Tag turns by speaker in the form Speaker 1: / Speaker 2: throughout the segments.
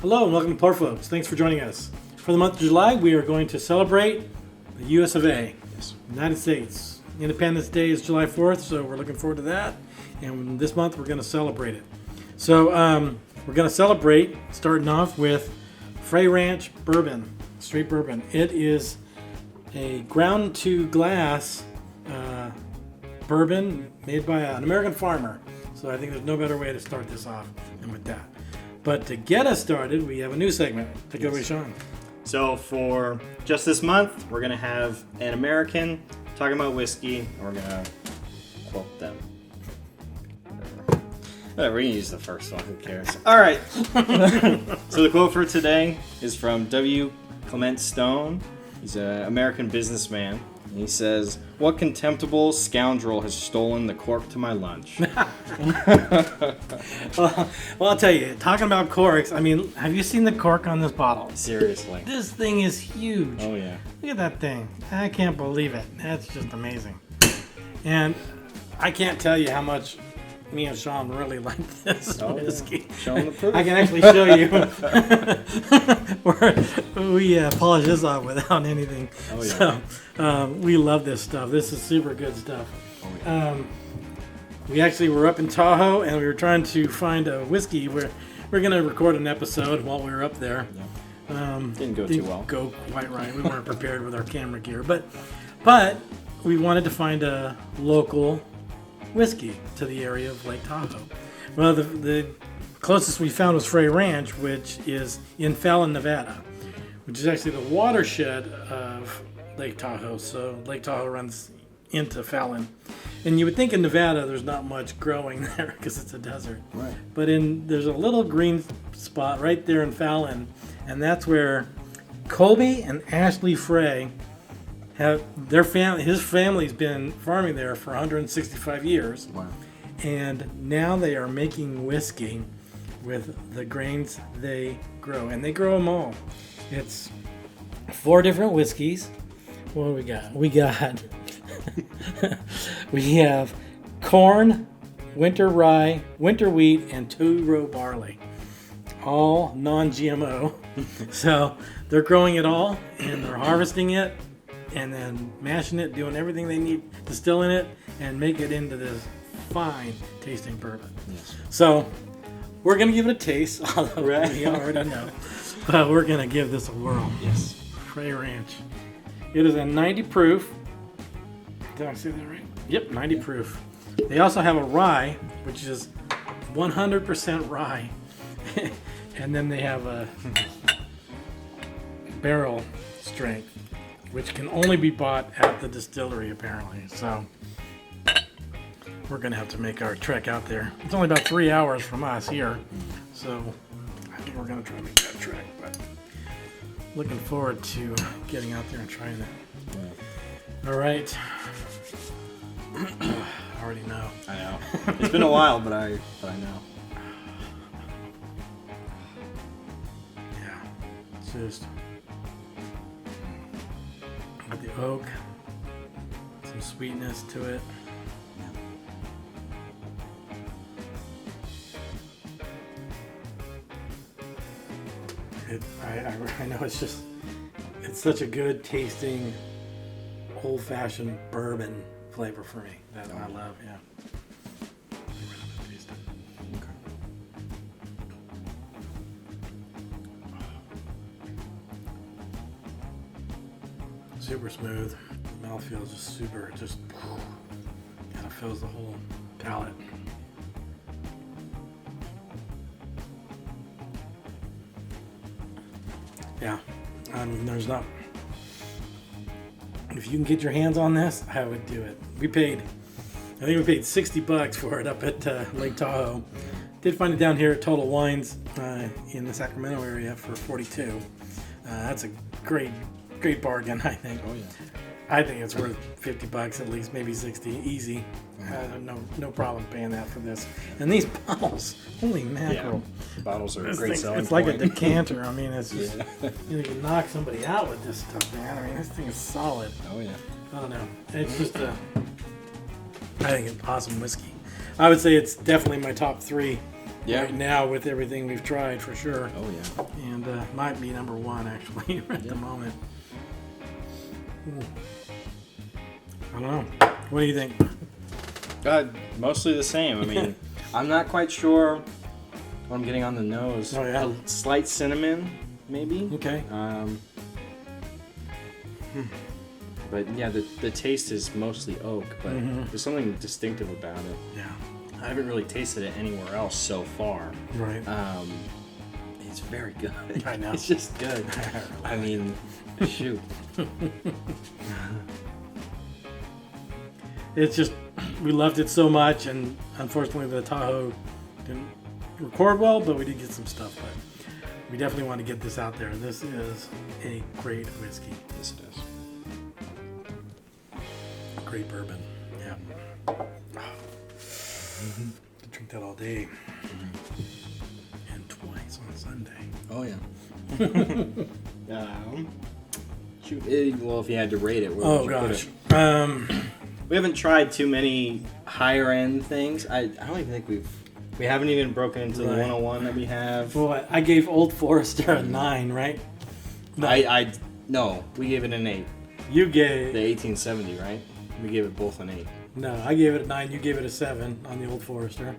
Speaker 1: Hello and welcome to Pour Folks. Thanks for joining us. For the month of July, we are going to celebrate the U.S. of A.
Speaker 2: Yes.
Speaker 1: United States. Independence Day is July 4th, so we're looking forward to that. And this month, we're going to celebrate it. So we're going to celebrate, starting off with Frey Ranch Bourbon, straight bourbon. It is a ground-to-glass bourbon made by an American farmer. So I think there's no better way to start this off than with that. But to get us started, we have a new segment. Take it away, Sean.
Speaker 2: So for just this month, we're going to have an American talking about whiskey, and we're going to quote them. Whatever, we can use the first one, who cares? All right. So the quote for today is from W. Clement Stone. He's an American businessman. And he says, "What contemptible scoundrel has stolen the cork to my lunch?"
Speaker 1: Well, I'll tell you, talking about corks, I mean, have you seen the cork on this bottle?
Speaker 2: Seriously.
Speaker 1: This thing is huge.
Speaker 2: Oh, yeah.
Speaker 1: Look at that thing. I can't believe it. That's just amazing. And I can't tell you how much me and Sean really like this whiskey.
Speaker 2: Yeah. Show him the proof.
Speaker 1: I can actually show you where we polish this off without anything.
Speaker 2: Oh, yeah.
Speaker 1: So we love this stuff. This is super good stuff.
Speaker 2: Oh, yeah.
Speaker 1: We actually were up in Tahoe and we were trying to find a whiskey where we're going to record an episode while we were up there.
Speaker 2: Yeah. Didn't go too well.
Speaker 1: Go quite right. We weren't prepared with our camera gear, but we wanted to find a local whiskey to the area of Lake Tahoe. Well, the closest we found was Frey Ranch, which is in Fallon, Nevada, which is actually the watershed of Lake Tahoe. So Lake Tahoe runs into Fallon. And you would think in Nevada there's not much growing there because it's a desert.
Speaker 2: Right.
Speaker 1: But there's a little green spot right there in Fallon, and that's where Colby and Ashley Frey have their family. His family's been farming there for 165 years.
Speaker 2: Wow.
Speaker 1: And now they are making whiskey with the grains they grow, and they grow them all. It's 4 different whiskeys. What do we got? We have corn, winter rye, winter wheat, and 2-row barley. All non-GMO. So they're growing it all, and they're harvesting it, and then mashing it, doing everything they need, distilling it, and make it into this fine tasting bourbon.
Speaker 2: Yes.
Speaker 1: So we're going to give it a taste, although we already know. But we're going to give this a whirl.
Speaker 2: Yes.
Speaker 1: Frey Ranch. It is a 90 proof. Did I say that right? Yep, 90 proof. They also have a rye, which is 100% rye. And then they have a barrel strength, which can only be bought at the distillery, apparently. So we're going to have to make our trek out there. It's only about 3 hours from us here. So I think we're going to try to make that trek. But looking forward to getting out there and trying it.
Speaker 2: Yeah.
Speaker 1: All right. I already know.
Speaker 2: I know. It's been a while, but I know.
Speaker 1: Yeah. It's just got the oak, some sweetness to it. I know it's such a good tasting old-fashioned bourbon flavor for me that I love. Yeah. Taste it.
Speaker 2: Okay.
Speaker 1: Super smooth. The mouthfeel is just super. Just kind of fills the whole palate. Yeah, I mean, there's not. If you can get your hands on this, I would do it. I think we paid $60 for it up at Lake Tahoe. Did find it down here at Total Wines in the Sacramento area for $42. That's a great bargain, I think.
Speaker 2: Oh yeah.
Speaker 1: I think it's worth $50 at least, maybe 60, easy. No problem paying that for this. And these bottles, holy mackerel!
Speaker 2: Yeah. Bottles are a
Speaker 1: This
Speaker 2: great
Speaker 1: thing,
Speaker 2: selling
Speaker 1: it's
Speaker 2: point.
Speaker 1: like a decanter. I mean, it's just
Speaker 2: Yeah.
Speaker 1: you can knock somebody out with this stuff, man. I mean, this thing is solid.
Speaker 2: Oh yeah.
Speaker 1: I don't know. It's just I think it's awesome whiskey. I would say it's definitely my top 3
Speaker 2: Yeah.
Speaker 1: right now with everything we've tried for sure.
Speaker 2: Oh yeah.
Speaker 1: And might be number one actually at the moment. Ooh. I don't know. What do you think?
Speaker 2: Mostly the same. I mean, I'm not quite sure what I'm getting on the nose.
Speaker 1: Oh, yeah?
Speaker 2: A slight cinnamon, maybe.
Speaker 1: Okay.
Speaker 2: But yeah, the taste is mostly oak, but there's something distinctive about it.
Speaker 1: Yeah.
Speaker 2: I haven't really tasted it anywhere else so far.
Speaker 1: Right.
Speaker 2: It's very good.
Speaker 1: I know.
Speaker 2: It's just good. I mean, shoot.
Speaker 1: It's just, we loved it so much, and unfortunately the Tahoe didn't record well, but we did get some stuff. But we definitely want to get this out there. This is a great whiskey.
Speaker 2: Yes, it is.
Speaker 1: Great bourbon. Yeah. Could drink that all day. And twice on Sunday.
Speaker 2: Oh yeah. Shoot. Well, if you had to rate it, where would you put
Speaker 1: gosh.
Speaker 2: it? We haven't tried too many higher end things. I don't even think we haven't even broken into the
Speaker 1: Right.
Speaker 2: 101 that we have.
Speaker 1: Well, I gave Old Forester a 9, right?
Speaker 2: No, we gave it an 8.
Speaker 1: You
Speaker 2: The
Speaker 1: gave
Speaker 2: 1870, right? We gave it both an 8.
Speaker 1: no. I gave it a 9. You gave it a 7 on the Old Forester.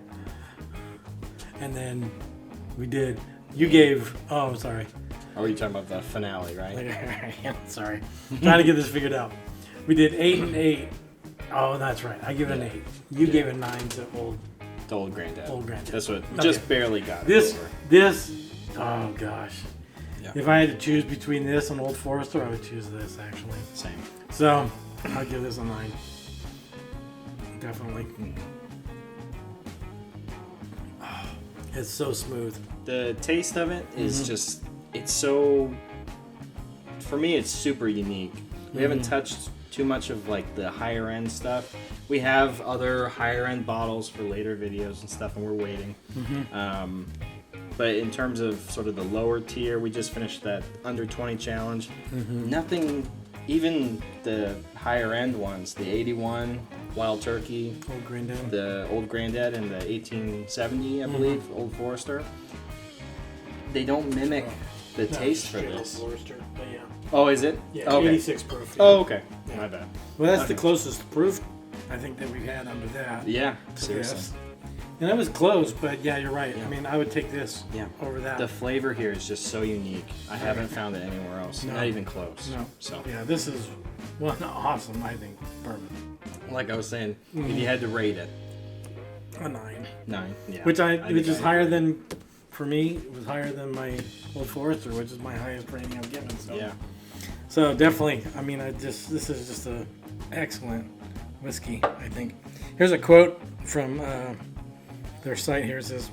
Speaker 1: And then we did. You gave. Oh, sorry.
Speaker 2: Oh, you talking about the finale, right?
Speaker 1: Sorry. I'm trying to get this figured out. We did 8 and 8. Oh, that's right. I give it an 8. You gave it 9 to Old.
Speaker 2: The Old Granddad.
Speaker 1: Old Granddad.
Speaker 2: That's what
Speaker 1: Okay.
Speaker 2: just barely got
Speaker 1: This.
Speaker 2: it over.
Speaker 1: This. Oh gosh.
Speaker 2: Yeah.
Speaker 1: If I had to choose between this and Old Forester, I would choose this actually.
Speaker 2: Same.
Speaker 1: So I'll give this a 9. Definitely. Oh, it's so smooth.
Speaker 2: The taste of it is just, it's so, for me, it's super unique. We haven't touched too much of like the higher end stuff. We have other higher end bottles for later videos and stuff, and we're waiting. But in terms of sort of the lower tier, we just finished that under 20 challenge. Nothing, even the higher end ones, the 81 Wild Turkey,
Speaker 1: Old Granddad.
Speaker 2: the Old Granddad, and the 1870, I believe, Old Forester, they don't mimic the taste for
Speaker 1: straight Old
Speaker 2: this.
Speaker 1: Forester, but yeah.
Speaker 2: Oh, is it?
Speaker 1: Yeah,
Speaker 2: Okay.
Speaker 1: 86 proof. Yeah.
Speaker 2: Oh, okay. My bad.
Speaker 1: Well, that's the closest proof I think that we've had under that.
Speaker 2: Yeah, seriously.
Speaker 1: Yes. And that was close, but yeah, you're right.
Speaker 2: Yeah.
Speaker 1: I mean, I would take this
Speaker 2: Yeah.
Speaker 1: over that.
Speaker 2: The flavor here is just so unique. I haven't found it anywhere else.
Speaker 1: No.
Speaker 2: Not even close.
Speaker 1: No.
Speaker 2: So,
Speaker 1: Yeah, this is one awesome, I think, bourbon.
Speaker 2: like I was saying, if you had to rate it,
Speaker 1: A 9.
Speaker 2: 9. Yeah.
Speaker 1: Which
Speaker 2: think
Speaker 1: is
Speaker 2: I
Speaker 1: higher
Speaker 2: agree.
Speaker 1: than, for me, it was higher than my Old Forester, which is my highest rating I've given. So.
Speaker 2: Yeah.
Speaker 1: So definitely, I mean, this is just a excellent whiskey, I think. Here's a quote from their site here. It says,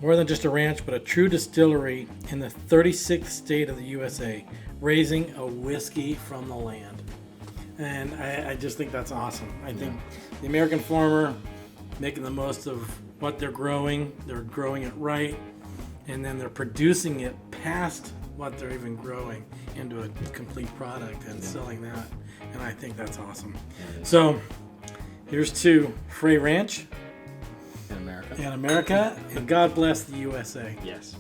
Speaker 1: "More than just a ranch, but a true distillery in the 36th state of the USA, raising a whiskey from the land." And I just think that's awesome. I think the American farmer making the most of what they're growing it right, and then they're producing it past what they're even growing into a complete product and selling that. And I think that's awesome. So here's to Frey Ranch
Speaker 2: In America.
Speaker 1: and America, and God bless the USA.
Speaker 2: Yes.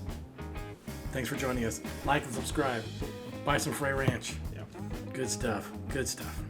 Speaker 1: Thanks for joining us. Like and subscribe. Buy some Frey Ranch.
Speaker 2: Yeah.
Speaker 1: Good stuff. Good stuff.